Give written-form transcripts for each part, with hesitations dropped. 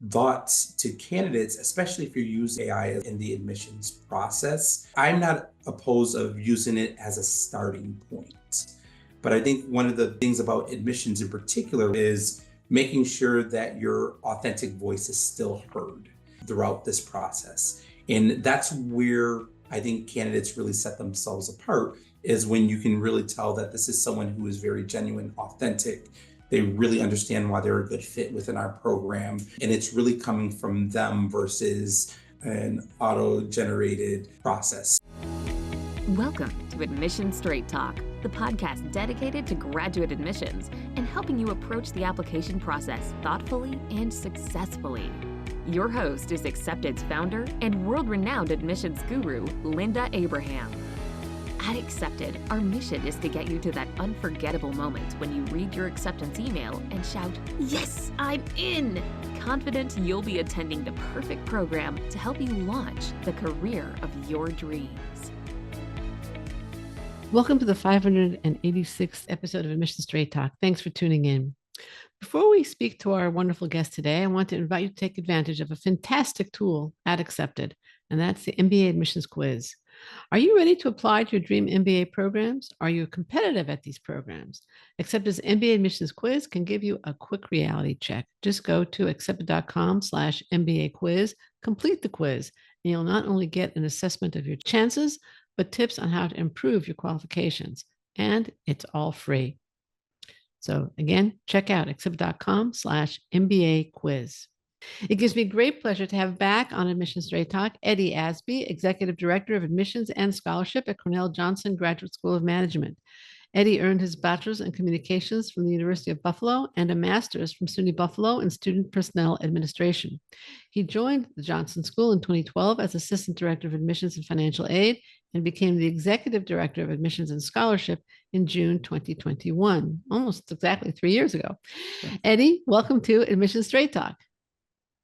thoughts to candidates, especially if you use AI in the admissions process. I'm not opposed of using it as a starting point. But I think one of the things about admissions in particular is making sure that your authentic voice is still heard throughout this process. And that's where I think candidates really set themselves apart, is when you can really tell that this is someone who is very genuine, authentic. They really understand why they're a good fit within our program. And it's really coming from them versus an auto-generated process. Welcome to Admission Straight Talk, the podcast dedicated to graduate admissions and helping you approach the application process thoughtfully and successfully. Your host is Accepted's founder and world-renowned admissions guru, Linda Abraham. At Accepted, our mission is to get you to that unforgettable moment when you read your acceptance email and shout, "Yes, I'm in!" Confident you'll be attending the perfect program to help you launch the career of your dreams. Welcome to the 586th episode of Admission Straight Talk. Thanks for tuning in. Before we speak to our wonderful guest today, I want to invite you to take advantage of a fantastic tool at Accepted, and that's the MBA Admissions Quiz. Are you ready to apply to your dream MBA programs? Are you competitive at these programs? Accepted's MBA Admissions Quiz can give you a quick reality check. Just go to accepted.com/MBA quiz, complete the quiz, and you'll not only get an assessment of your chances, but tips on how to improve your qualifications. And it's all free. So again, check out accepted.com/MBA quiz. It gives me great pleasure to have back on Admission Straight Talk, Eddie Asbie, Executive Director of Admissions and Scholarship at Cornell Johnson Graduate School of Management. Eddie earned his bachelor's in communications from the University of Buffalo and a master's from SUNY Buffalo in student personnel administration. He joined the Johnson School in 2012 as Assistant Director of Admissions and Financial Aid and became the Executive Director of Admissions and Scholarship in June 2021, almost exactly 3 years ago. Eddie, welcome to Admission Straight Talk.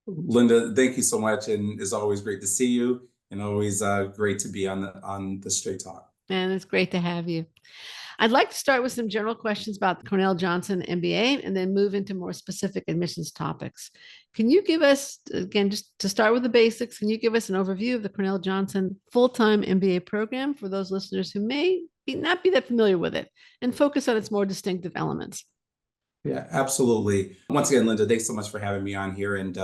Linda, thank you so much. And it's always great to see you, and always great to be on the Straight Talk. And it's great to have you. I'd like to start with some general questions about the Cornell Johnson MBA and then move into more specific admissions topics. Can you give us, again, just to start with the basics, can you give us an overview of the Cornell Johnson full-time MBA program for those listeners who may not be that familiar with it, and focus on its more distinctive elements? Yeah, absolutely. Once again, Linda, thanks so much for having me on here. And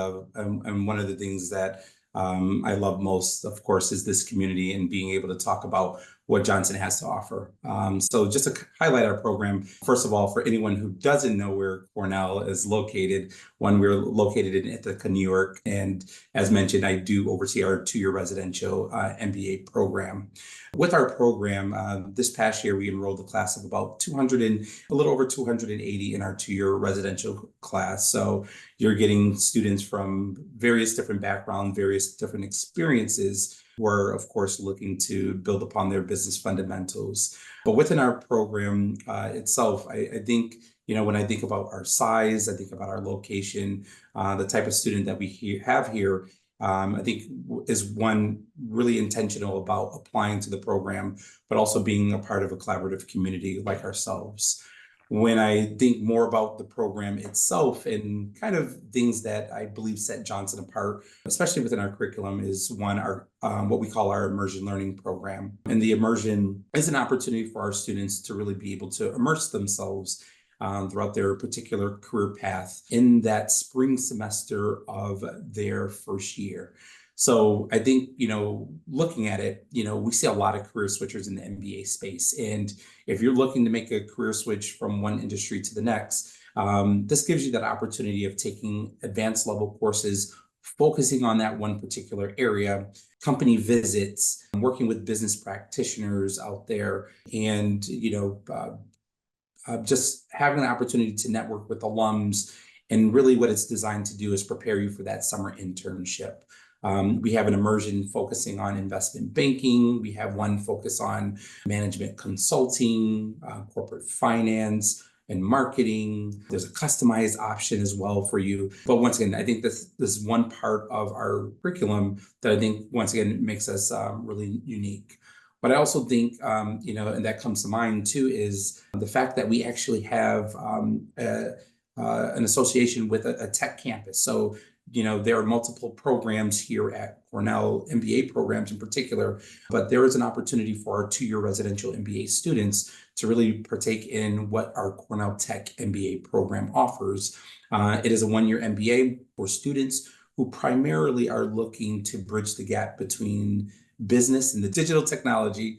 one of the things that I love most, of course, is this community and being able to talk about what Johnson has to offer. So just to highlight our program, first of all, for anyone who doesn't know where Cornell is located, we're located in Ithaca, New York. And as mentioned, I do oversee our two-year residential MBA program. With our program, this past year, we enrolled a class of about 200 and a little over 280 in our two-year residential class. So you're getting students from various different backgrounds, various different experiences, who are, of course, looking to build upon their business fundamentals. But within our program itself, I think, when I think about our size, I think about our location, the type of student that we have here, I think is one really intentional about applying to the program, but also being a part of a collaborative community like ourselves. When I think more about the program itself and kind of things that I believe set Johnson apart, especially within our curriculum, is one, our what we call our immersion learning program. And the immersion is an opportunity for our students to really be able to immerse themselves throughout their particular career path in that spring semester of their first year. So I think, looking at it, we see a lot of career switchers in the MBA space. And if you're looking to make a career switch from one industry to the next, this gives you that opportunity of taking advanced level courses, focusing on that one particular area, company visits, working with business practitioners out there, and, just having an opportunity to network with alums. And really what it's designed to do is prepare you for that summer internship. We have an immersion focusing on investment banking. We have one focus on management consulting, corporate finance, and marketing. There's a customized option as well for you. But once again, I think this is one part of our curriculum that I think, once again, makes us really unique. But I also think, and that comes to mind too, is the fact that we actually have an association with a tech campus. So There are multiple programs here at Cornell, MBA programs in particular, but there is an opportunity for our 2-year residential MBA students to really partake in what our Cornell Tech MBA program offers. It is a 1-year MBA for students who primarily are looking to bridge the gap between business and the digital technology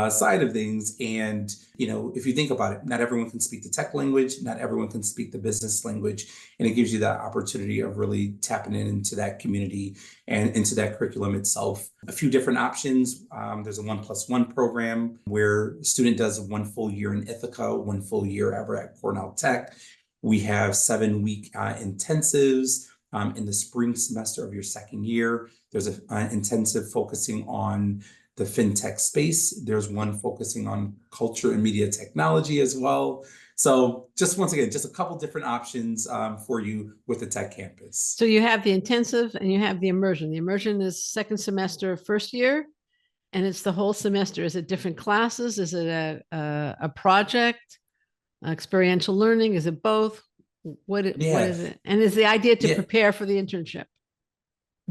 side of things. And, if you think about it, not everyone can speak the tech language, not everyone can speak the business language. And it gives you that opportunity of really tapping into that community and into that curriculum itself. A few different options. There's a 1+1 program where a student does 1 full year in Ithaca, 1 full year ever at Cornell Tech. We have 7-week intensives in the spring semester of your 2nd year. There's an intensive focusing on the fintech space. There's one focusing on culture and media technology as well. So once again, just a couple different options for you with the tech campus. So you have the intensive and you have the immersion. The immersion is 2nd semester, 1st year, and it's the whole semester. Is it different classes? Is it a project, experiential learning? Is it both? What is it? And is the idea to prepare for the internship?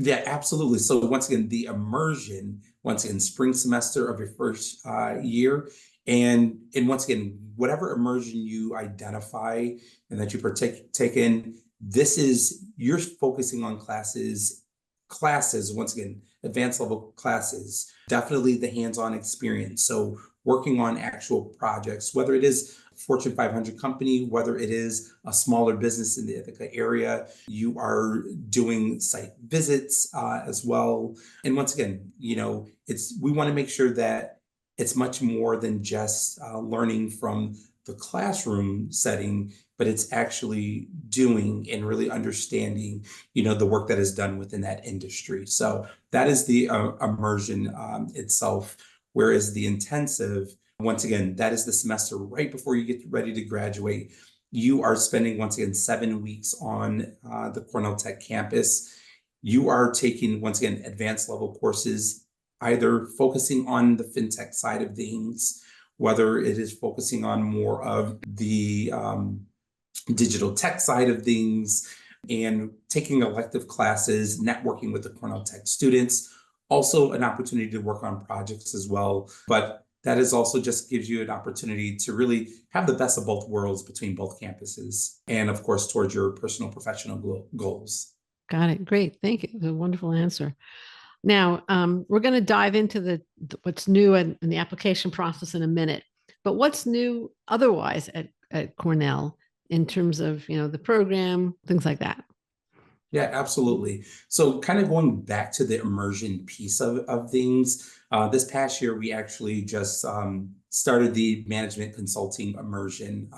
Yeah, absolutely. So once again, the immersion, spring semester of your 1st year. And once again, whatever immersion you identify and that you take in, you're focusing on classes, once again, advanced level classes, definitely the hands-on experience. So working on actual projects, whether it is Fortune 500 company, whether it is a smaller business in the Ithaca area, you are doing site visits as well. And once again, we want to make sure that it's much more than just learning from the classroom setting, but it's actually doing and really understanding, the work that is done within that industry. So that is the immersion itself, whereas the intensive, once again, that is the semester right before you get ready to graduate. You are spending, once again, 7 weeks on the Cornell Tech campus. You are taking, once again, advanced level courses, either focusing on the fintech side of things, whether it is focusing on more of the digital tech side of things, and taking elective classes, networking with the Cornell Tech students. Also an opportunity to work on projects as well. But that is also just gives you an opportunity to really have the best of both worlds between both campuses, and of course, towards your personal professional goals. Got it. Great. Thank you. It was a wonderful answer. Now, we're going to dive into what's new in the application process in a minute. But what's new otherwise at Cornell in terms of, the program, things like that? Yeah, absolutely. So kind of going back to the immersion piece of things, this past year, we actually just started the management consulting immersion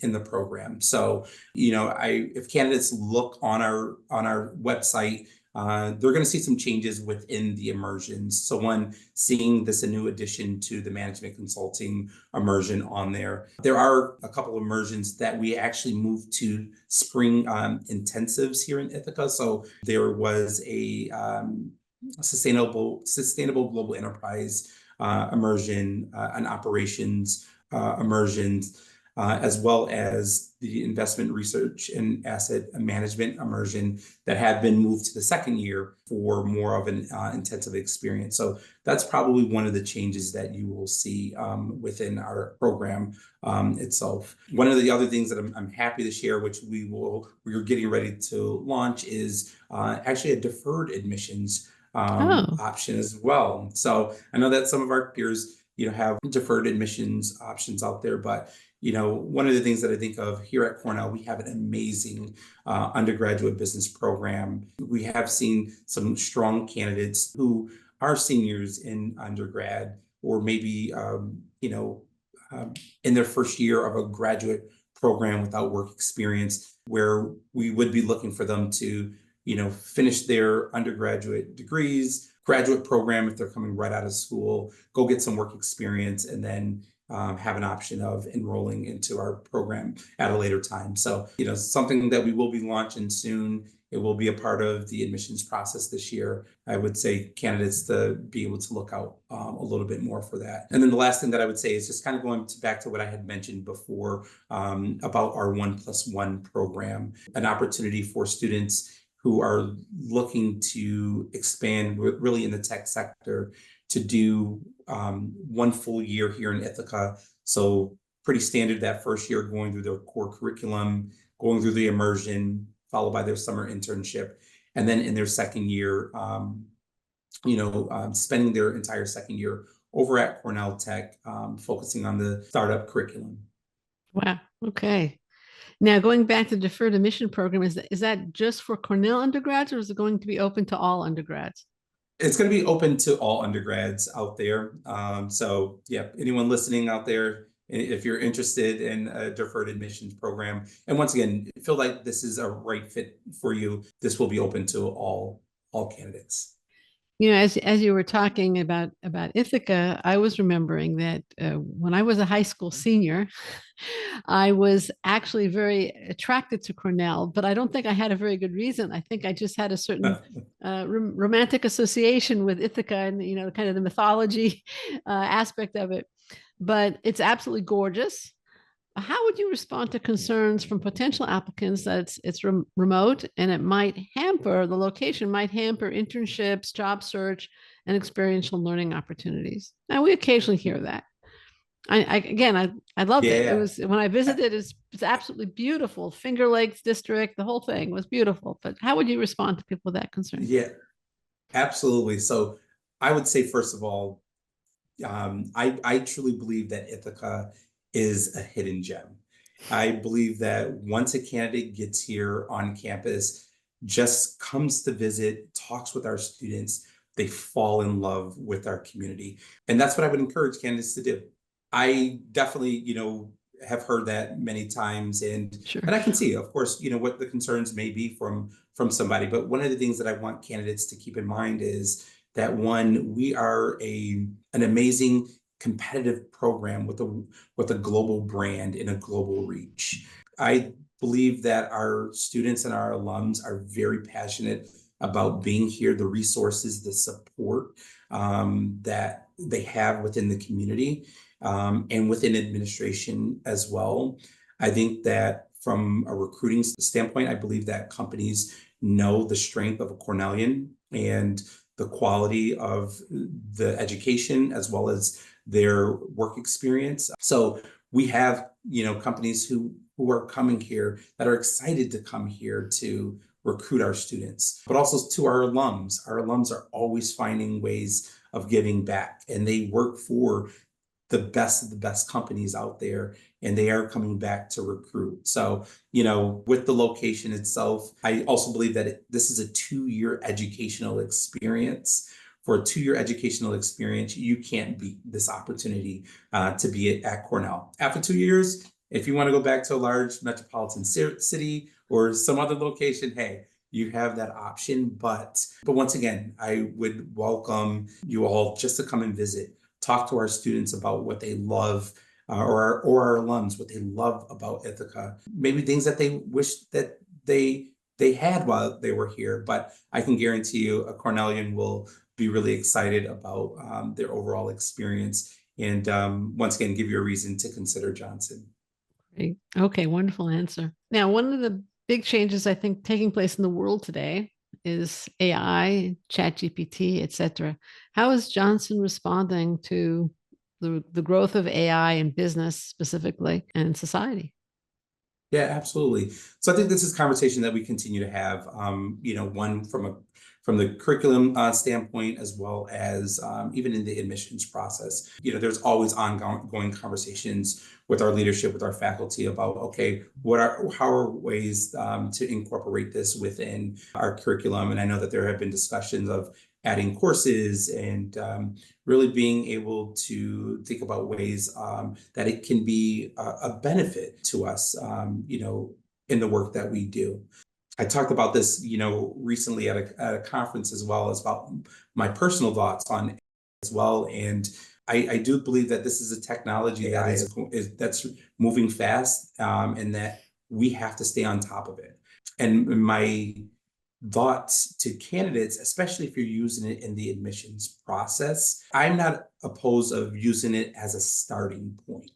in the program. So, if candidates look on our website, they're going to see some changes within the immersions. So one, seeing this a new addition to the management consulting immersion on there. There are a couple of immersions that we actually moved to spring intensives here in Ithaca. So there was a sustainable global enterprise immersion, an operations immersion, as well as the investment research and asset management immersion that have been moved to the 2nd year for more of an intensive experience. So that's probably one of the changes that you will see within our program itself. One of the other things that I'm happy to share, which we're getting ready to launch, is actually a deferred admissions option as well. So I know that some of our peers, have deferred admissions options out there, but one of the things that I think of here at Cornell, we have an amazing undergraduate business program. We have seen some strong candidates who are seniors in undergrad, or maybe, in their 1st year of a graduate program without work experience, where we would be looking for them to, finish their undergraduate degrees, graduate program if they're coming right out of school, go get some work experience, and then have an option of enrolling into our program at a later time. So, something that we will be launching soon. It will be a part of the admissions process this year. I would say candidates to be able to look out a little bit more for that. And then the last thing that I would say is just kind of going back to what I had mentioned before about our 1+1 program, an opportunity for students who are looking to expand really in the tech sector to do 1 full year here in Ithaca. So pretty standard that first year, going through their core curriculum, going through the immersion, followed by their summer internship. And then in their second year, spending their entire second year over at Cornell Tech, focusing on the startup curriculum. Wow. Okay. Now, going back to the deferred admission program, is that just for Cornell undergrads, or is it going to be open to all undergrads? It's going to be open to all undergrads out there. So yeah, anyone listening out there, if you're interested in a deferred admissions program, and once again, feel like this is a right fit for you, this will be open to all candidates. As you were talking about Ithaca, I was remembering that when I was a high school senior, I was actually very attracted to Cornell, but I don't think I had a very good reason. I think I just had a certain romantic association with Ithaca and kind of the mythology aspect of it. But it's absolutely gorgeous. How would you respond to concerns from potential applicants that it's remote and it might hamper, the location might hamper internships, job search, and experiential learning opportunities? Now, we occasionally hear that. I loved it. It Yeah. was, when I visited, it's absolutely beautiful. Finger Lakes District, the whole thing was beautiful. But how would you respond to people with that concern? Yeah, absolutely. So I would say, first of all, I truly believe that Ithaca is a hidden gem. I believe that once a candidate gets here on campus, just comes to visit, talks with our students, they fall in love with our community. And that's what I would encourage candidates to do. I definitely, have heard that many times, and Sure. I can see, of course, what the concerns may be from somebody. But one of the things that I want candidates to keep in mind is that, one, we are an amazing competitive program with a global brand and a global reach. I believe that our students and our alums are very passionate about being here, the resources, the support that they have within the community and within administration as well. I think that from a recruiting standpoint, I believe that companies know the strength of a Cornellian and the quality of the education as well as their work experience. So we have, companies who are coming here that are excited to come here to recruit our students, but also to our alums. Our alums are always finding ways of giving back, and they work for the best of the best companies out there, and they are coming back to recruit. So, with the location itself, I also believe that this is a 2-year educational experience. For a 2-year educational experience, you can't beat this opportunity to be at Cornell. After 2 years, if you want to go back to a large metropolitan city or some other location, hey, you have that option. But once again, I would welcome you all just to come and visit. Talk to our students about what they love, or our alums, what they love about Ithaca. Maybe things that they wish that they had while they were here. But I can guarantee you, a Cornellian will be really excited about their overall experience. And once again, give you a reason to consider Johnson. Great. Okay, wonderful answer. Now, one of the big changes I think taking place in the world today is AI, ChatGPT, et cetera. How is Johnson responding to the growth of AI in business specifically and society? Yeah, absolutely. So I think this is a conversation that we continue to have, one from the curriculum standpoint, as well as even in the admissions process. There's always ongoing conversations with our leadership, with our faculty about, okay, how are ways to incorporate this within our curriculum? And I know that there have been discussions of adding courses and really being able to think about ways that it can be a benefit to us, in the work that we do. I talked about this, recently at a conference, as well as about my personal thoughts on it as well. And I do believe that this is a technology that's moving fast, and that we have to stay on top of it. And my thoughts to candidates, especially if you're using it in the admissions process, I'm not opposed of using it as a starting point.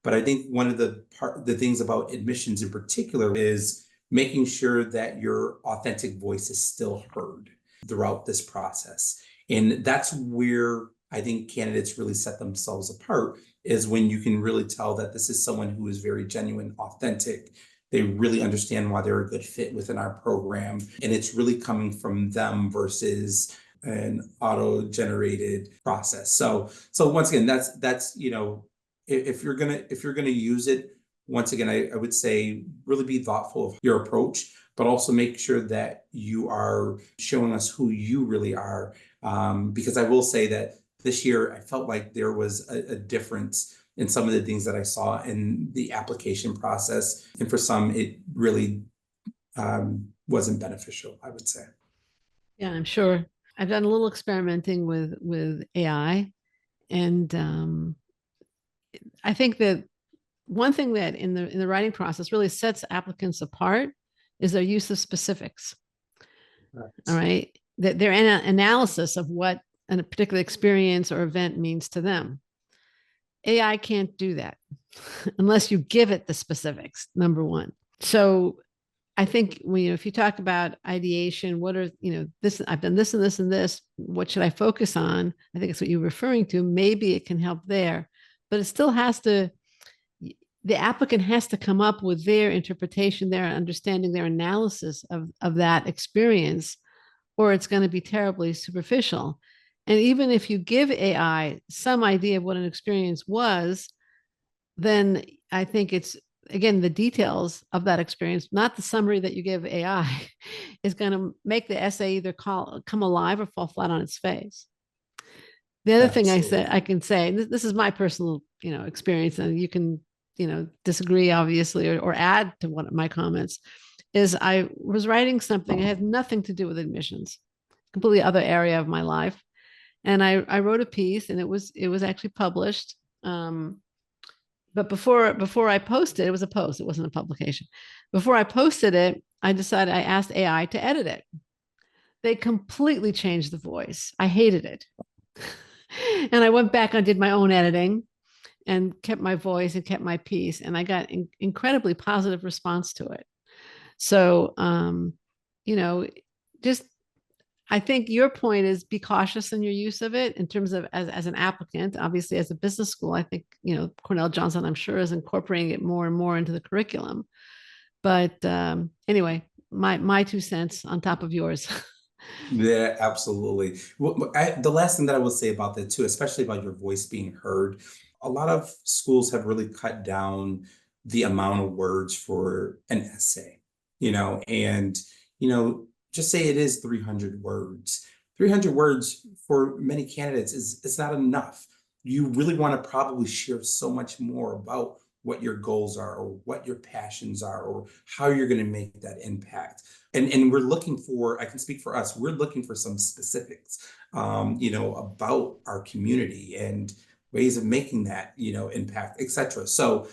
But I think one of the things about admissions in particular is making sure that your authentic voice is still heard throughout this process. And that's where I think candidates really set themselves apart, is when you can really tell that this is someone who is very genuine, authentic. They really understand why they're a good fit within our program. And it's really coming from them versus an auto-generated process. So once again, that's if you're gonna use it, once again, I would say really be thoughtful of your approach, but also make sure that you are showing us who you really are. Because I will say that this year, I felt like there was a difference in some of the things that I saw in the application process. And for some, it really wasn't beneficial, I would say. Yeah, I'm sure. I've done a little experimenting with AI, and I think that one thing that in the writing process really sets applicants apart is their use of specifics. Right. All right, that their analysis of what a particular experience or event means to them. AI can't do that unless you give it the specifics, number one. So I think if you talk about ideation, what are, this, I've done this and this and this, what should I focus on? I think it's what you're referring to. Maybe it can help there, but it still has to, the applicant has to come up with their interpretation, their understanding, their analysis of that experience, or it's going to be terribly superficial. And even if you give AI some idea of what an experience was, then I think it's, again, the details of that experience, not the summary that you give AI, is going to make the essay either come alive or fall flat on its face. The other thing I can say, this is my personal, experience, and you can, disagree, obviously, or add to one of my comments, is I was writing something that had nothing to do with admissions, completely other area of my life. And I wrote a piece, and it was actually published. But before I posted, it was a post, it wasn't a publication. Before I posted it, I asked AI to edit it. They completely changed the voice. I hated it. And I went back and did my own editing and kept my voice and kept my piece. And I got incredibly positive response to it. So, just, I think your point is be cautious in your use of it in terms of as an applicant. Obviously, as a business school, I think, Cornell Johnson, I'm sure, is incorporating it more and more into the curriculum. But anyway, my 2 cents on top of yours. Yeah, absolutely. Well, the last thing that I will say about that too, especially about your voice being heard, a lot of schools have really cut down the amount of words for an essay, and, just say it is 300 words. 300 words for many candidates it's not enough. You really want to probably share so much more about what your goals are, or what your passions are, or how you're going to make that impact. And we're looking for, I can speak for us, we're looking for some specifics, about our community and ways of making that, impact, etc. So,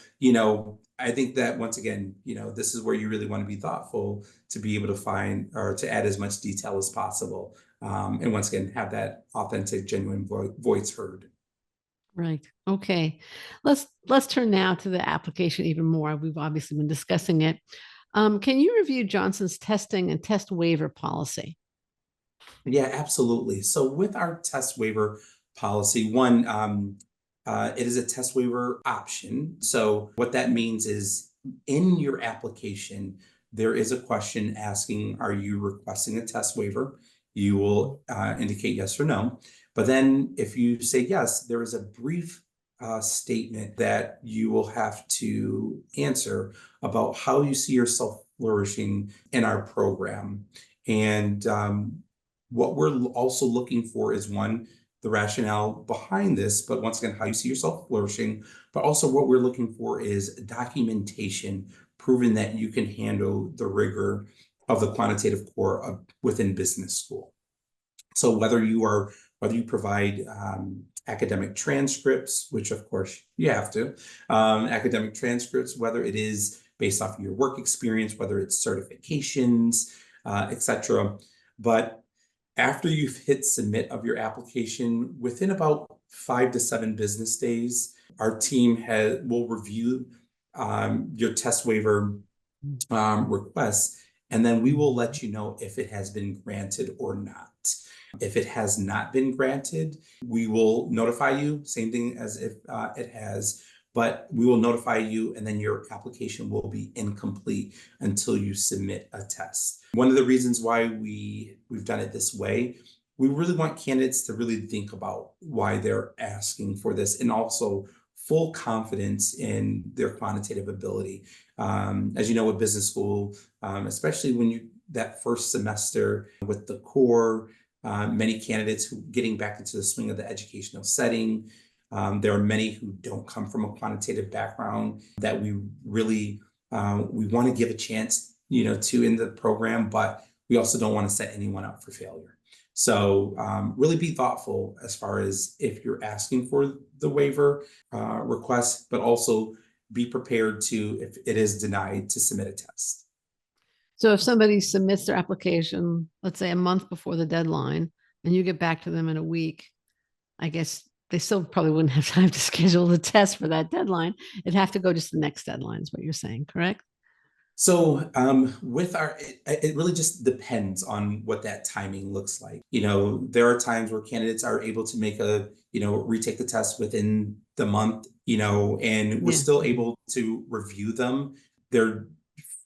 I think that once again, this is where you really want to be thoughtful to be able to find or to add as much detail as possible. And once again, have that authentic, genuine voice heard. Right. Okay. Let's turn now to the application even more. We've obviously been discussing it. Can you review Johnson's testing and test waiver policy? Yeah, absolutely. So with our test waiver policy, one, it is a test waiver option. So what that means is in your application, there is a question asking, are you requesting a test waiver? You will indicate yes or no. But then if you say yes, there is a brief statement that you will have to answer about how you see yourself flourishing in our program. And what we're also looking for is, one, the rationale behind this, but once again, how you see yourself flourishing. But also what we're looking for is documentation proving that you can handle the rigor of the quantitative core within business school. So whether you provide academic transcripts, which of course you have to, academic transcripts, whether it is based off of your work experience, whether it's certifications, etc. But after you've hit submit of your application, within about 5 to 7 business days, our team will review your test waiver request, and then we will let you know if it has been granted or not. If it has not been granted, we will notify you, same thing as if it has, but we will notify you, and then your application will be incomplete until you submit a test. One of the reasons why we've done it this way, we really want candidates to really think about why they're asking for this, and also full confidence in their quantitative ability. As you know, with business school, especially when that first semester with the core, many candidates who getting back into the swing of the educational setting. There are many who don't come from a quantitative background that we really we want to give a chance, to in the program, but we also don't want to set anyone up for failure. So really be thoughtful as far as if you're asking for the waiver request, but also be prepared to, if it is denied, to submit a test. So if somebody submits their application, let's say a month before the deadline, and you get back to them in a week, I guess they still probably wouldn't have time to schedule the test for that deadline. It'd have to go just the next deadline is what you're saying, correct? So with it really just depends on what that timing looks like. There are times where candidates are able to make retake the test within the month, and we're Yeah. still able to review them.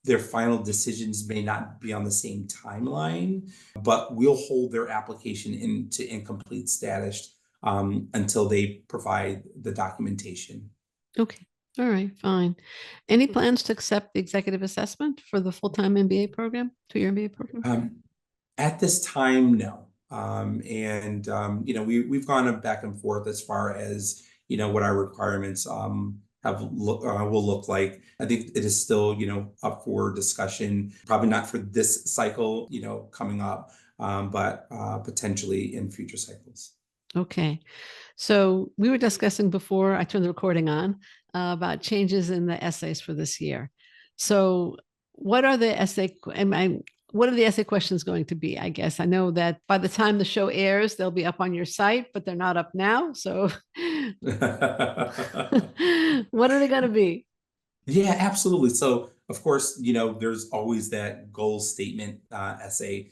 Their final decisions may not be on the same timeline, but we'll hold their application into incomplete status until they provide the documentation. Okay. All right, fine. Any plans to accept the executive assessment for the full-time MBA program, 2-year MBA program? At this time, no. We've gone back and forth as far as, what our requirements will look like. I think it is still, up for discussion, probably not for this cycle, coming up, but potentially in future cycles. Okay. So we were discussing before I turned the recording on about changes in the essays for this year. So what are the what are the essay questions going to be? I guess I know that by the time the show airs, they'll be up on your site, but they're not up now. So what are they going to be? Yeah, absolutely. So, of course, there's always that goal statement essay,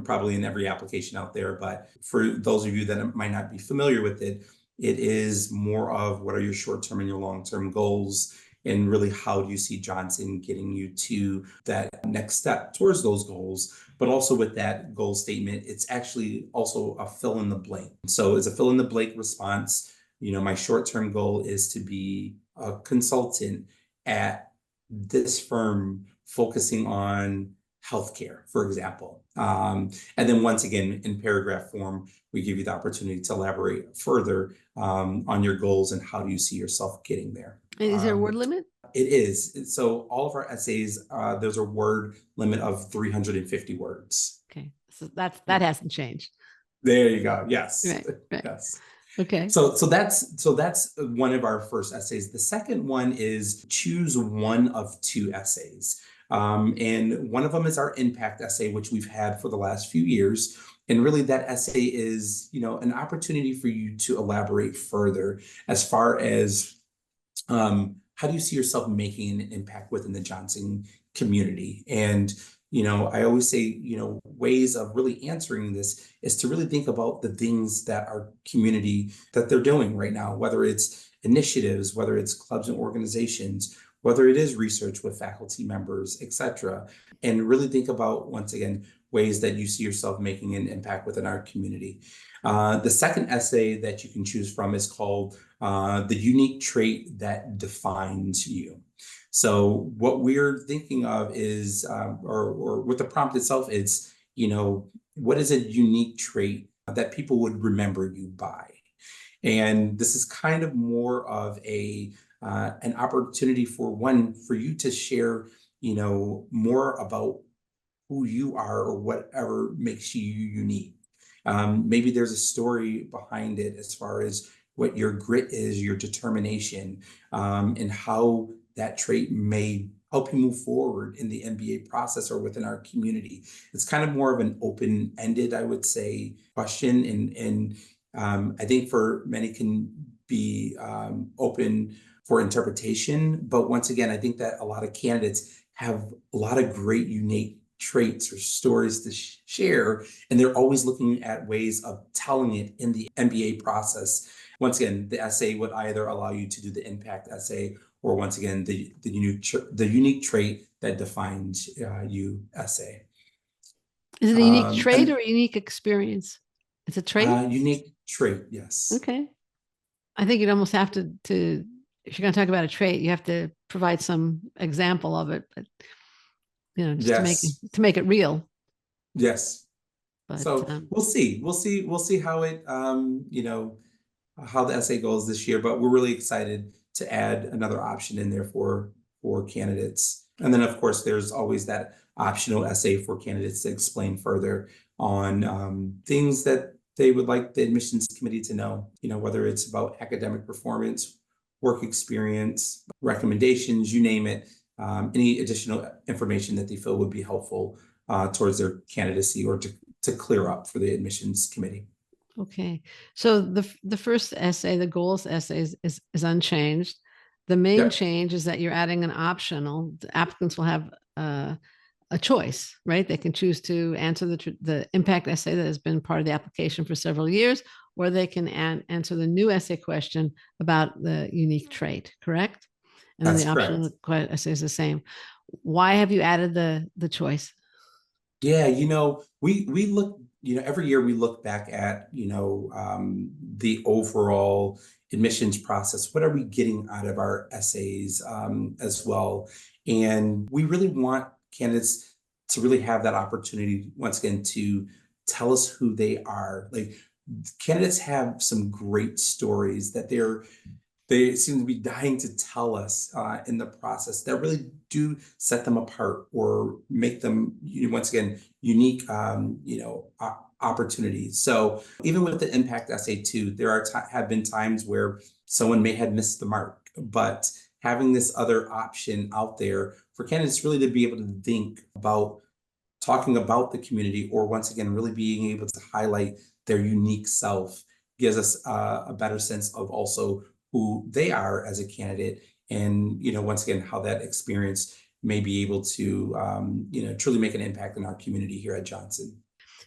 probably in every application out there. But for those of you that might not be familiar with it, it is more of what are your short-term and your long-term goals, and really how do you see Johnson getting you to that next step towards those goals. But also with that goal statement, it's actually also a fill in the blank. So it's a fill in the blank response. My short-term goal is to be a consultant at this firm focusing on healthcare, for example. And then once again, in paragraph form, we give you the opportunity to elaborate further on your goals and how do you see yourself getting there. And is there a word limit? It is. So all of our essays, there's a word limit of 350 words. Okay. So that hasn't changed. There you go. Yes. Right. Yes. Okay. So that's one of our first essays. The second one is choose one of 2 essays. And one of them is our impact essay, which we've had for the last few years. And really that essay is, an opportunity for you to elaborate further as far as how do you see yourself making an impact within the Johnson community? And I always say, ways of really answering this is to really think about the things that our community that they're doing right now, whether it's initiatives, whether it's clubs and organizations, whether it is research with faculty members, etc. And really think about, once again, ways that you see yourself making an impact within our community. The second essay that you can choose from is called The Unique Trait That Defines You. So what we're thinking of is, or with the prompt itself, it's, what is a unique trait that people would remember you by? And this is kind of more of an opportunity for you to share, more about who you are or whatever makes you unique. Maybe there's a story behind it as far as what your grit is, your determination, and how that trait may help you move forward in the MBA process or within our community. It's kind of more of an open-ended, I would say, question. And I think for many can be open for interpretation. But once again, I think that a lot of candidates have a lot of great unique traits or stories to share, and they're always looking at ways of telling it in the MBA process. Once again, the essay would either allow you to do the impact essay, or once again, the unique trait that defines you essay. Is it a unique trait And or a unique experience? It's a trait? unique trait, yes. Okay. I think you'd almost have to, if you're going to talk about a trait, you have to provide some example of it, but just Yes. to make it real. Yes. But So we'll see how it how the essay goes this year, but we're really excited to add another option in there for candidates. And then of course there's always that optional essay for candidates to explain further on things that they would like the admissions committee to know, whether it's about academic performance, work experience, recommendations, you name it, any additional information that they feel would be helpful towards their candidacy or to clear up for the admissions committee. Okay. So the first essay, the goals essay is unchanged. The main change is that you're adding an optional. The applicants will have a choice, right? They can choose to answer the impact essay that has been part of the application for several years, or they can answer the new essay question about the unique trait, correct? And then That's the optional essay is the same. Why have you added the choice? Yeah, we look, every year we look back at, the overall admissions process. What are we getting out of our essays as well? And we really want candidates to really have that opportunity, once again, to tell us who they are. Like, candidates have some great stories that they seem to be dying to tell us in the process that really do set them apart or make them, once again, unique, opportunities. So even with the impact essay too, there have been times where someone may have missed the mark, but having this other option out there for candidates really to be able to think about talking about the community, or once again, really being able to highlight their unique self, gives us a better sense of also who they are as a candidate, and once again, how that experience may be able to truly make an impact in our community here at Johnson.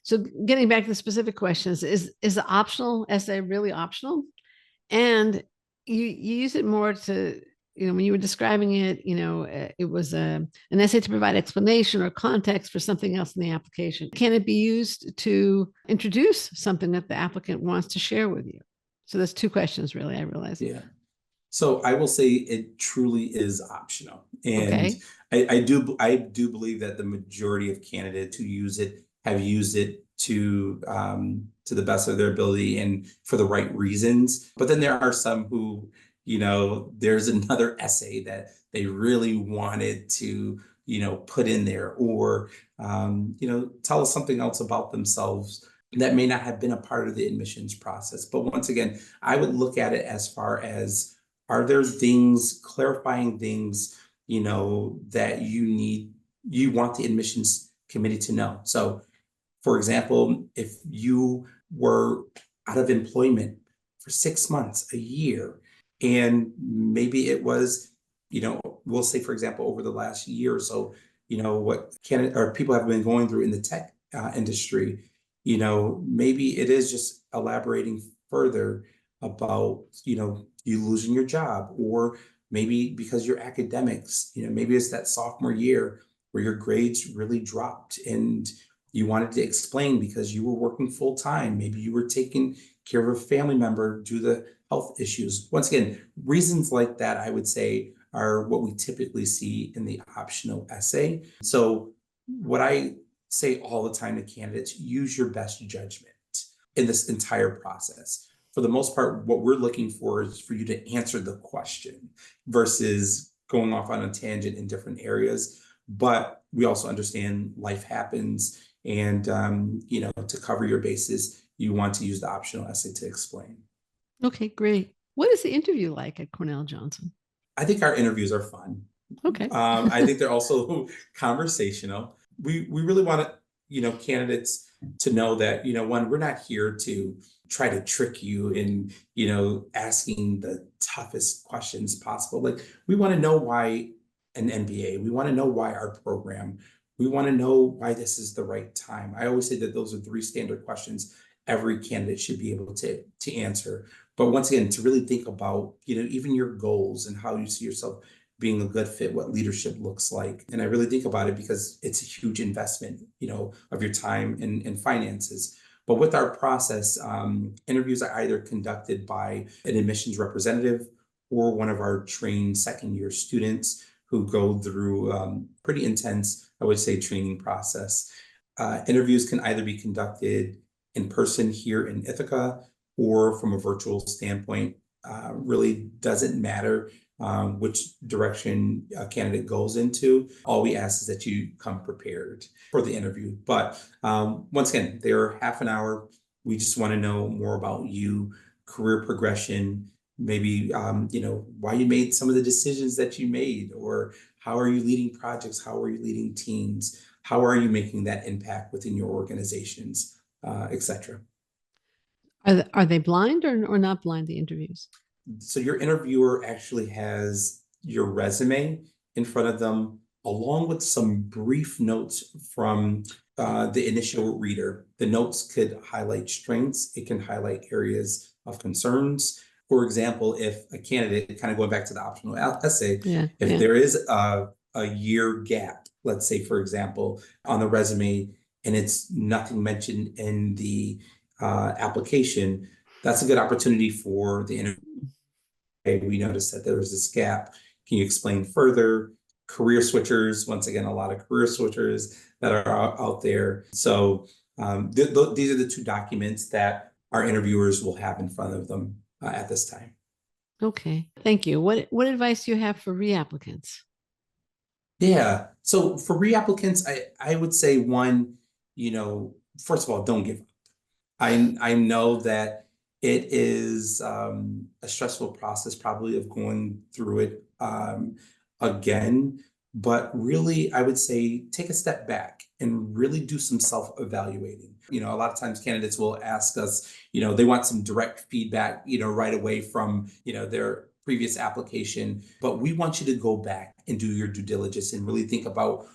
So getting back to the specific questions, is the optional essay really optional? And you use it more to, when you were describing it, it was an essay to provide explanation or context for something else in the application. Can it be used to introduce something that the applicant wants to share with you? So there's two questions, really, I realize. Yeah. So I will say it truly is optional. And okay. I do believe that the majority of candidates who use it have used it to the best of their ability and for the right reasons. But then there are some who, there's another essay that they really wanted to, put in there, or, tell us something else about themselves that may not have been a part of the admissions process. But once again, I would look at it as far as, are there things, clarifying things, that you want the admissions committee to know? So, for example, if you were out of employment for 6 months, a year, and maybe it was, we'll say, for example, over the last year or so, what people have been going through in the tech industry, maybe it is just elaborating further about, you losing your job, or maybe because your academics, maybe it's that sophomore year where your grades really dropped and you wanted to explain because you were working full time. Maybe you were taking care of a family member due to the health issues. Once again, reasons like that, I would say, are what we typically see in the optional essay. So what I say all the time to candidates, use your best judgment in this entire process. For the most part, what we're looking for is for you to answer the question versus going off on a tangent in different areas. But we also understand life happens, and to cover your bases, you want to use the optional essay to explain. Okay, great. What is the interview like at Cornell Johnson? I think our interviews are fun. Okay. I think they're also conversational. We really want candidates to know that, one, we're not here to try to trick you in, asking the toughest questions possible. Like, we want to know why an MBA. We want to know why our program. We want to know why this is the right time. I always say that those are 3 standard questions every candidate should be able to answer. But once again, to really think about, even your goals and how you see yourself being a good fit, what leadership looks like. And I really think about it because it's a huge investment, of your time and finances. But with our process, interviews are either conducted by an admissions representative or one of our trained second-year students who go through pretty intense, I would say, training process. Interviews can either be conducted in person here in Ithaca or from a virtual standpoint. Really doesn't matter which direction a candidate goes into. All we ask is that you come prepared for the interview. But once again, they're half an hour. We just want to know more about you, career progression, maybe why you made some of the decisions that you made, or how are you leading projects, how are you leading teams, how are you making that impact within your organizations, etc. Are they blind or not blind, the interviews? So your interviewer actually has your resume in front of them, along with some brief notes from the initial reader. The notes could highlight strengths. It can highlight areas of concerns. For example, if a candidate, kind of going back to the optional essay, if there is a year gap, let's say, for example, on the resume, and it's nothing mentioned in the application, that's a good opportunity for the interview. We noticed that there was this gap. Can you explain further? Career switchers, once again, a lot of career switchers that are out there. So these are the 2 documents that our interviewers will have in front of them at this time. Okay, thank you. What advice do you have for re-applicants? Yeah, so for re-applicants, I would say, one, first of all, don't give up. I know that it is a stressful process, probably, of going through it again. But really, I would say take a step back and really do some self-evaluating. A lot of times candidates will ask us, they want some direct feedback, right away from, their previous application. But we want you to go back and do your due diligence and really think about,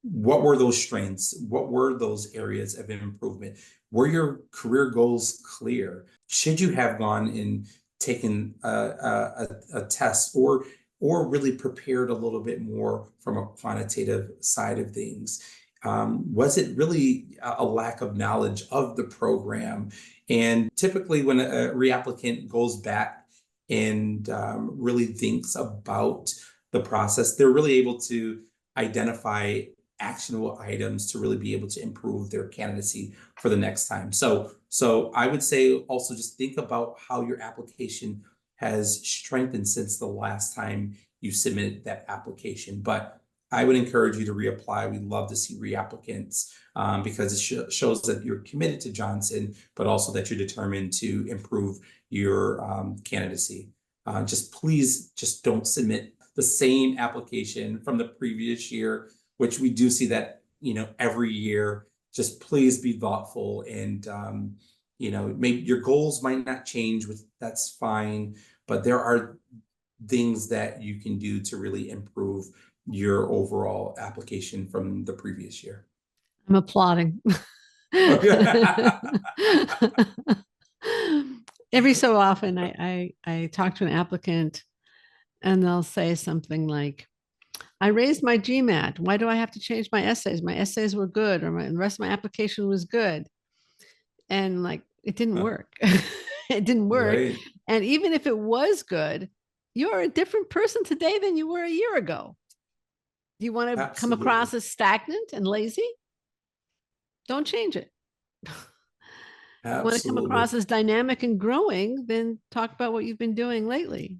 what were those strengths? What were those areas of improvement? Were your career goals clear? Should you have gone and taken a test, or really prepared a little bit more from a quantitative side of things? Was it really a lack of knowledge of the program? And typically when a reapplicant goes back and really thinks about the process, they're really able to identify actionable items to really be able to improve their candidacy for the next time. So I would say also just think about how your application has strengthened since the last time you submitted that application. But I would encourage you to reapply. We love to see reapplicants because it shows that you're committed to Johnson, but also that you're determined to improve your candidacy. Please don't submit the same application from the previous year, which we do see that, every year. Just please be thoughtful, and, maybe your goals might not change, that's fine, but there are things that you can do to really improve your overall application from the previous year. I'm applauding. Every so often I talk to an applicant and they'll say something like, I raised my GMAT. Why do I have to change my essays? My essays were good, or the rest of my application was good. And it didn't work. It didn't work. Right. And even if it was good, you're a different person today than you were a year ago. Do you want to come across as stagnant and lazy? Don't change it. You want to come across as dynamic and growing, then talk about what you've been doing lately.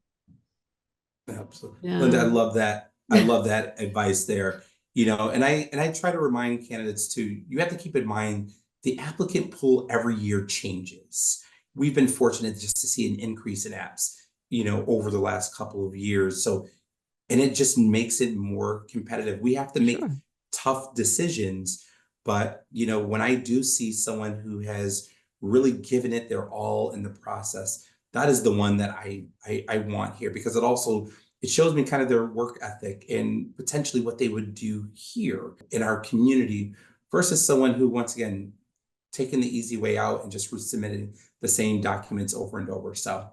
Absolutely. Yeah. Linda, I love that. I love that advice there. And I try to remind candidates too, you have to keep in mind the applicant pool every year changes. We've been fortunate just to see an increase in apps, over the last couple of years. So, and it just makes it more competitive. We have to make tough decisions. But, when I do see someone who has really given it their all in the process, that is the one that I want here, because it also it shows me kind of their work ethic and potentially what they would do here in our community versus someone who, once again, taking the easy way out and just resubmitting the same documents over and over. So,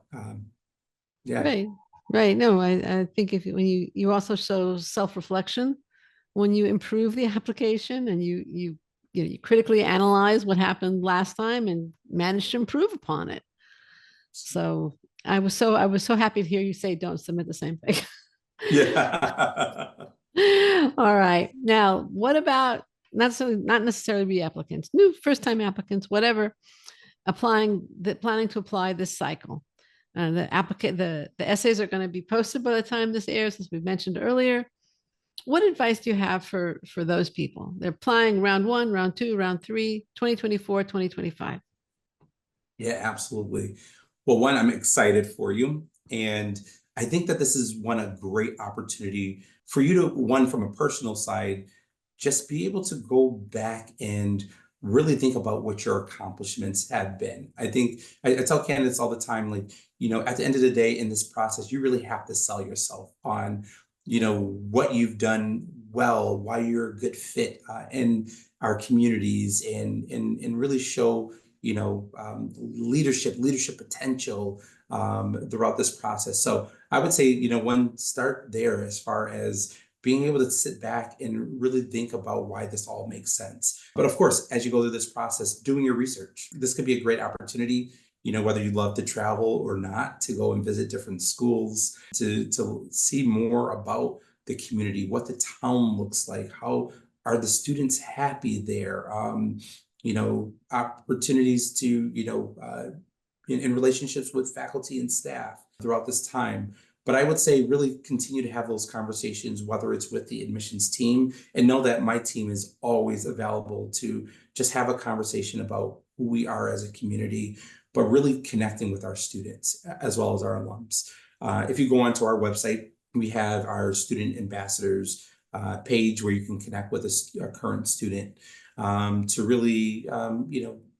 yeah. Right. Right. No, I think if when you also show self-reflection when you improve the application and you critically analyze what happened last time and manage to improve upon it. So I was so happy to hear you say don't submit the same thing. Yeah. All right. Now, what about not necessarily re-applicants, new first-time applicants, whatever, planning to apply this cycle? The essays are going to be posted by the time this airs, as we mentioned earlier. What advice do you have for those people? They're applying round 1, round 2, round 3, 2024, 2025. Yeah, absolutely. Well, one, I'm excited for you. And I think that this is a great opportunity for you to, one, from a personal side, just be able to go back and really think about what your accomplishments have been. I think I tell candidates all the time, like, at the end of the day in this process, you really have to sell yourself on, what you've done well, why you're a good fit in our communities, and really show, leadership potential throughout this process. So I would say, one, start there as far as being able to sit back and really think about why this all makes sense. But of course, as you go through this process, doing your research, this could be a great opportunity, whether you love to travel or not, to go and visit different schools, to see more about the community, what the town looks like, how are the students happy there, opportunities to, in relationships with faculty and staff throughout this time. But I would say really continue to have those conversations, whether it's with the admissions team, and know that my team is always available to just have a conversation about who we are as a community, but really connecting with our students as well as our alums. If you go onto our website, we have our student ambassadors page where you can connect with a current student to really,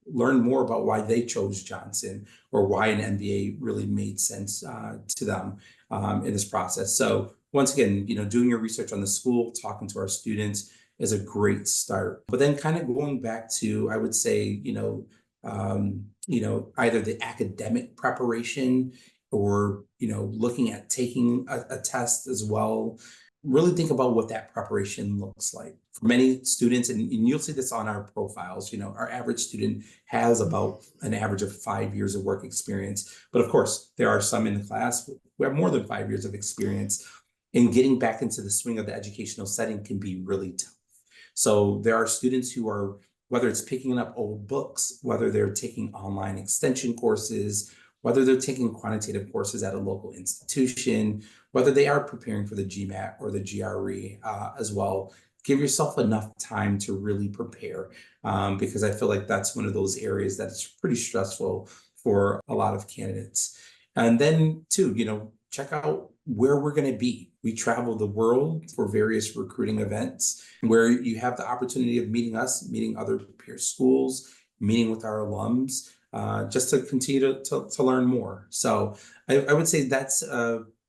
learn more about why they chose Johnson or why an MBA really made sense to them in this process. So once again, doing your research on the school, talking to our students is a great start. But then kind of going back to, I would say, either the academic preparation or, looking at taking a test as well. Really think about what that preparation looks like. For many students, and you'll see this on our profiles, our average student has about an average of 5 years of work experience. But of course, there are some in the class who have more than 5 years of experience. And getting back into the swing of the educational setting can be really tough. So there are students who are, whether it's picking up old books, whether they're taking online extension courses, whether they're taking quantitative courses at a local institution, whether they are preparing for the GMAT or the GRE as well. Give yourself enough time to really prepare because I feel like that's one of those areas that's pretty stressful for a lot of candidates. And then too, check out where we're going to be. We travel the world for various recruiting events where you have the opportunity of meeting us, meeting other peer schools, meeting with our alums, just to continue to learn more. So I would say that's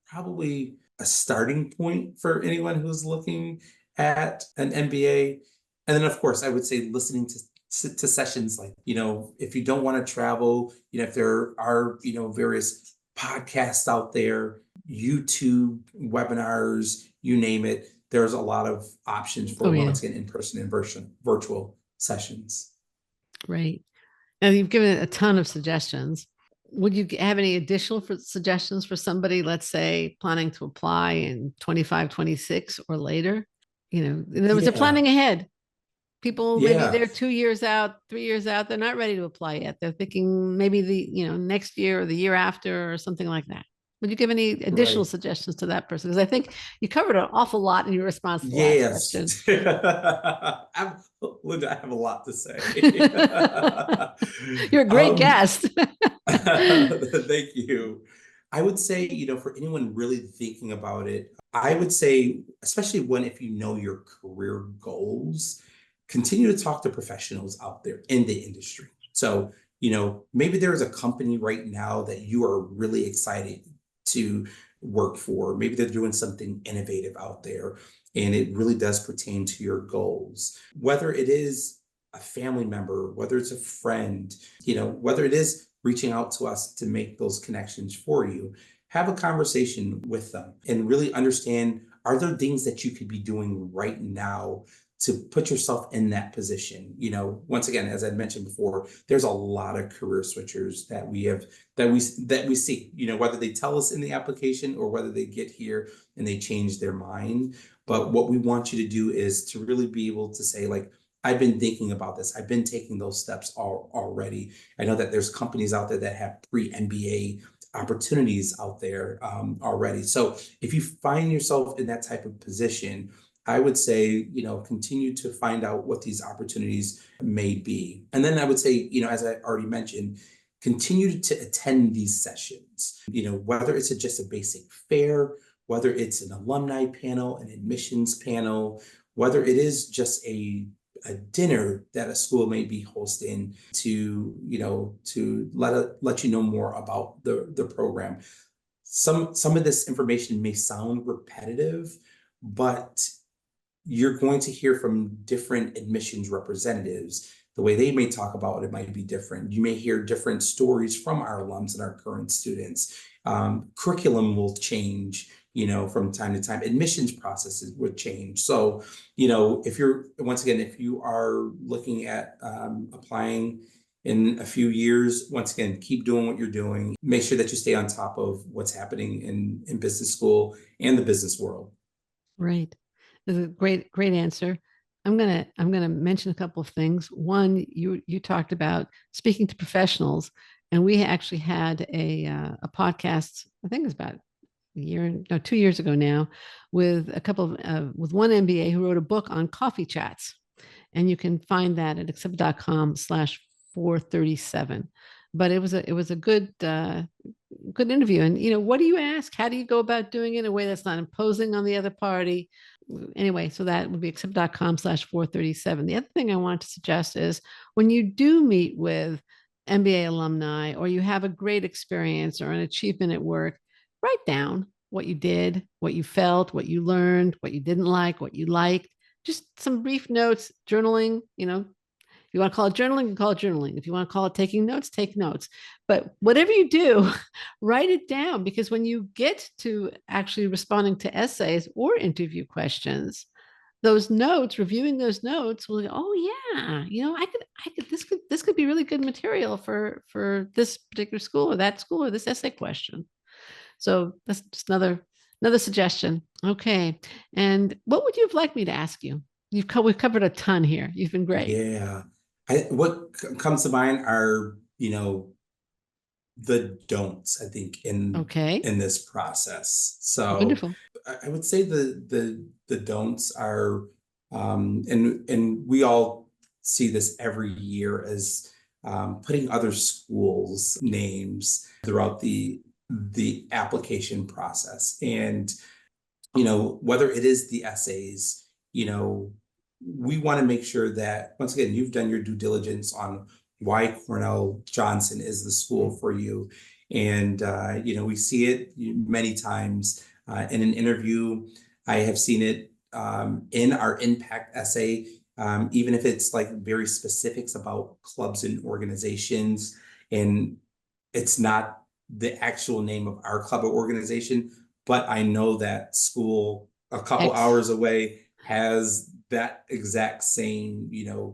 probably a starting point for anyone who's looking at an MBA. And then, of course, I would say listening to sessions like, if you don't want to travel, if there are, various podcasts out there, YouTube webinars, you name it, there's a lot of options for once again, in-person and virtual sessions. Right. Now you've given a ton of suggestions. Would you have any additional suggestions for somebody, let's say, planning to apply in 25, 26 or later? In other words, they're planning ahead. People, maybe they're 2 years out, 3 years out. They're not ready to apply yet. They're thinking maybe next year or the year after or something like that. Would you give any additional suggestions to that person? Because I think you covered an awful lot in your response to the last question. Linda, I have a lot to say. You're a great guest. Thank you. I would say, for anyone really thinking about it, I would say, especially if you know your career goals, continue to talk to professionals out there in the industry. So, maybe there is a company right now that you are really excited to work for. Maybe they're doing something innovative out there, and it really does pertain to your goals. Whether it is a family member, whether it's a friend, whether it is reaching out to us to make those connections for you, have a conversation with them and really understand, are there things that you could be doing right now to put yourself in that position? Once again, as I mentioned before, there's a lot of career switchers that we see, whether they tell us in the application or whether they get here and they change their mind. But what we want you to do is to really be able to say, like, I've been thinking about this. I've been taking those steps already. I know that there's companies out there that have pre-MBA opportunities out there already. So if you find yourself in that type of position, I would say, continue to find out what these opportunities may be. And then I would say, as I already mentioned, continue to attend these sessions, whether it's just a basic fair, whether it's an alumni panel, an admissions panel, whether it is just a dinner that a school may be hosting to let you know more about the program. Some of this information may sound repetitive, but you're going to hear from different admissions representatives. The way they may talk about it might be different. You may hear different stories from our alums and our current students. Curriculum will change, from time to time. Admissions processes would change. So, if you are looking at applying in a few years, once again, keep doing what you're doing. Make sure that you stay on top of what's happening in business school and the business world. Right. That's a great answer. I'm gonna mention a couple of things. One, you talked about speaking to professionals, and we actually had a podcast, I think it's about 2 years ago now, with with one MBA who wrote a book on coffee chats, and you can find that at accept.com/437. But it was a good interview. And what do you ask? How do you go about doing it in a way that's not imposing on the other party? Anyway, so that would be accept.com/437. The other thing I want to suggest is, when you do meet with MBA alumni, or you have a great experience or an achievement at work, write down what you did, what you felt, what you learned, what you didn't like, what you liked. Just some brief notes, journaling. If you want to call it journaling, you call it journaling. If you want to call it taking notes, take notes. But whatever you do, write it down, because when you get to actually responding to essays or interview questions, reviewing those notes will go, oh yeah, this could be really good material for this particular school or that school or this essay question. So that's just another suggestion. Okay. And what would you have liked me to ask you? We've covered a ton here. You've been great. Yeah. What comes to mind are, the don'ts, I think, in this process. So Wonderful. I would say the don'ts are, and we all see this every year, as putting other schools' names throughout the application process. And, whether it is the essays, we want to make sure that, once again, you've done your due diligence on why Cornell Johnson is the school for you. And, we see it many times in an interview. I have seen it in our impact essay, even if it's like very specifics about clubs and organizations, and it's not the actual name of our club or organization, but I know that school a couple hours away has that exact same,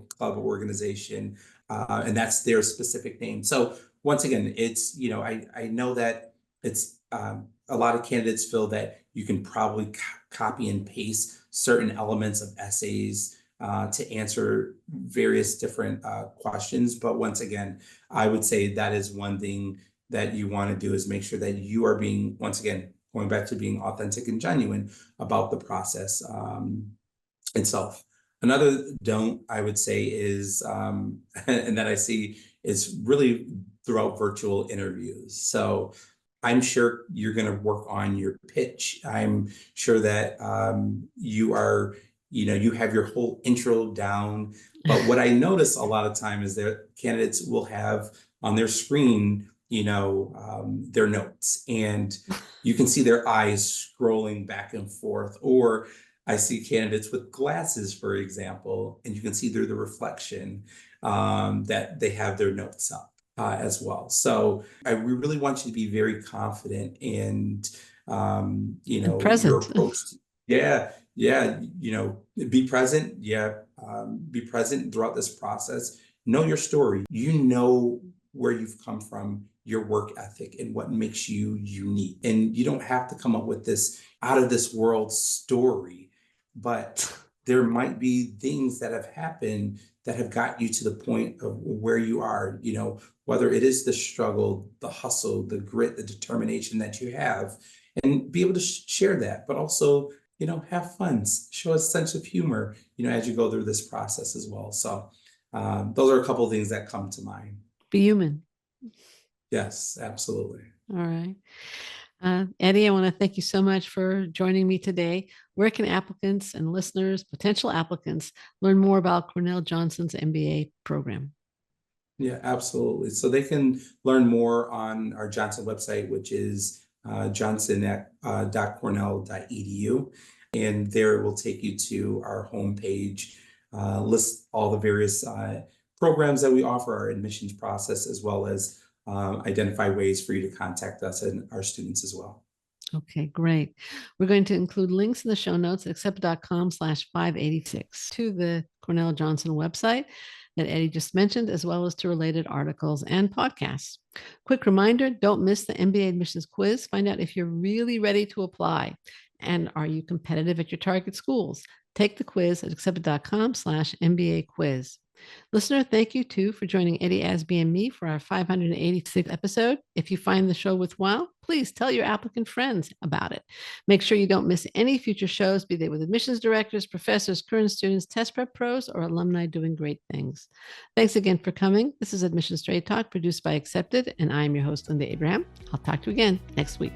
club or organization, and that's their specific name. So once again, it's, I know that it's a lot of candidates feel that you can probably copy and paste certain elements of essays to answer various different questions. But once again, I would say that is one thing that you want to do, is make sure that you are being, once again, going back to being authentic and genuine about the process itself. Another don't, I would say, is, and that I see is really throughout virtual interviews. So I'm sure you're going to work on your pitch. I'm sure that you are, you have your whole intro down. But what I notice a lot of time is that candidates will have on their screen, their notes, and you can see their eyes scrolling back and forth. Or I see candidates with glasses, for example, and you can see through the reflection that they have their notes up as well. So we really want you to be very confident and present. your approach. Yeah, be present. Yeah, be present throughout this process. Know your story. You know where you've come from, your work ethic, and what makes you unique. And you don't have to come up with this out of this world story, but there might be things that have happened that have got you to the point of where you are, whether it is the struggle, the hustle, the grit, the determination that you have, and be able to share that, but also, have fun, show a sense of humor, as you go through this process as well. So those are a couple of things that come to mind. Be human. Yes, absolutely. All right. Eddie, I want to thank you so much for joining me today. Where can applicants and listeners, potential applicants, learn more about Cornell Johnson's MBA program? Yeah, absolutely. So they can learn more on our Johnson website, which is johnson.cornell.edu. And there it will take you to our homepage, list all the various programs that we offer, our admissions process, as well as identify ways for you to contact us and our students as well. Okay, great. We're going to include links in the show notes at accepted.com/586 to the Cornell Johnson website that Eddie just mentioned, as well as to related articles and podcasts. Quick reminder, don't miss the MBA admissions quiz. Find out if you're really ready to apply and are you competitive at your target schools. Take the quiz at accepted.com/MBA quiz. Listener, thank you too for joining Eddie, Asbie, and me for our 586th episode. If you find the show worthwhile, please tell your applicant friends about it. Make sure you don't miss any future shows, be they with admissions directors, professors, current students, test prep pros, or alumni doing great things. Thanks again for coming. This is Admission Straight Talk, produced by Accepted, and I'm your host, Linda Abraham. I'll talk to you again next week.